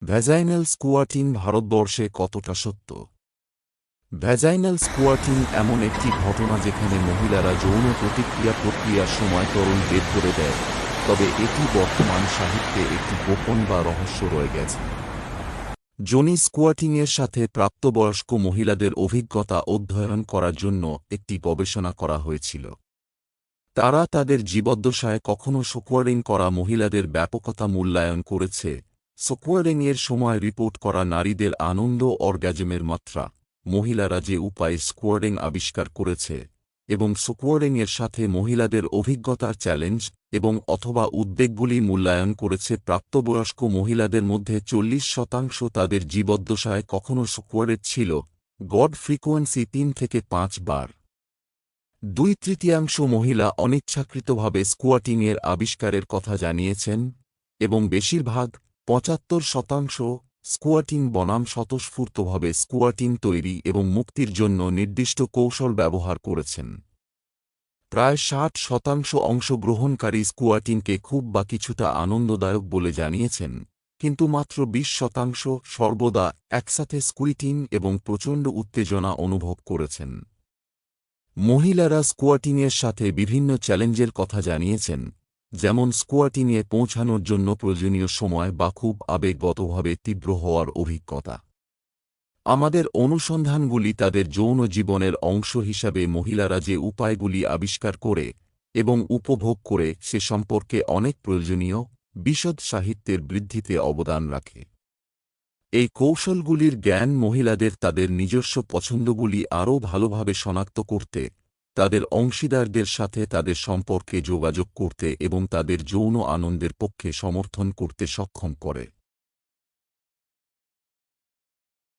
Vaginal স্কুয়াটিং ভারতবর্ষে কতটা সত্য? ভ্যাজাইনাল স্কুয়াটিং এমন একটি ঘটনা যেখানে মহিলারা যৌন প্রক্রিয়ার সময় তরল বের করে দেয়, তবে এটি বর্তমান সাহিত্যে একটি গোপন বা রহস্য রয়ে গেছে। যোনি স্কুয়াটিংয়ের সাথে প্রাপ্তবয়স্ক মহিলাদের অভিজ্ঞতা অধ্যয়ন করার জন্য একটি গবেষণা করা হয়েছিল। তারা তাদের জীবদ্দশায় কখনো স্কুয়ারিং করা মহিলাদের ব্যাপকতা মূল্যায়ন করেছে, স্কুয়ারিংয়ের সময় রিপোর্ট করা নারীদের আনন্দ অর্গাজমের মাত্রা, মহিলারা যে উপায়ে স্কুয়ারিং আবিষ্কার করেছে, এবং স্কুয়ারিংয়ের সাথে মহিলাদের অভিজ্ঞতার চ্যালেঞ্জ এবং অথবা উদ্বেগগুলি মূল্যায়ন করেছে। প্রাপ্তবয়স্ক মহিলাদের মধ্যে 40% তাদের জীবদ্দশায় কখনো স্কুয়ারেড ছিল, গড় ফ্রিকোয়েন্সি 3 থেকে 5 বার। 2/3 মহিলা অনিচ্ছাকৃতভাবে স্কুয়াটিংয়ের আবিষ্কারের কথা জানিয়েছেন, এবং বেশিরভাগ 75% স্কুয়াটিং বনাম স্বতঃস্ফূর্তভাবে স্কুয়াটিং তৈরি এবং মুক্তির জন্য নির্দিষ্ট কৌশল ব্যবহার করেছেন। প্রায় 60% অংশগ্রহণকারী স্কুয়াটিংকে খুব বা কিছুটা আনন্দদায়ক বলে জানিয়েছেন, কিন্তু মাত্র 20% সর্বদা একসাথে স্কুইটিং এবং প্রচণ্ড উত্তেজনা অনুভব করেছেন। মহিলারা স্কুয়াটিংয়ের সাথে বিভিন্ন চ্যালেঞ্জের কথা জানিয়েছেন, যেমন স্কুয়াটিংয়ে পৌঁছানোর জন্য প্রয়োজনীয় সময় বা খুব আবেগগতভাবে তীব্র হওয়ার অভিজ্ঞতা। আমাদের অনুসন্ধানগুলি তাদের যৌন জীবনের অংশ হিসাবে মহিলারা যে উপায়গুলি আবিষ্কার করে এবং উপভোগ করে সে সম্পর্কে অনেক প্রয়োজনীয়, বিশদ সাহিত্যের বৃদ্ধিতে অবদান রাখে। এই কৌশলগুলির জ্ঞান মহিলাদের তাদের নিজস্ব পছন্দগুলি আরও ভালোভাবে শনাক্ত করতে, তাদের অংশীদারদের সাথে তাদের সম্পর্কে যোগাযোগ করতে এবং তাদের যৌন আনন্দের পক্ষে সমর্থন করতে সক্ষম করে।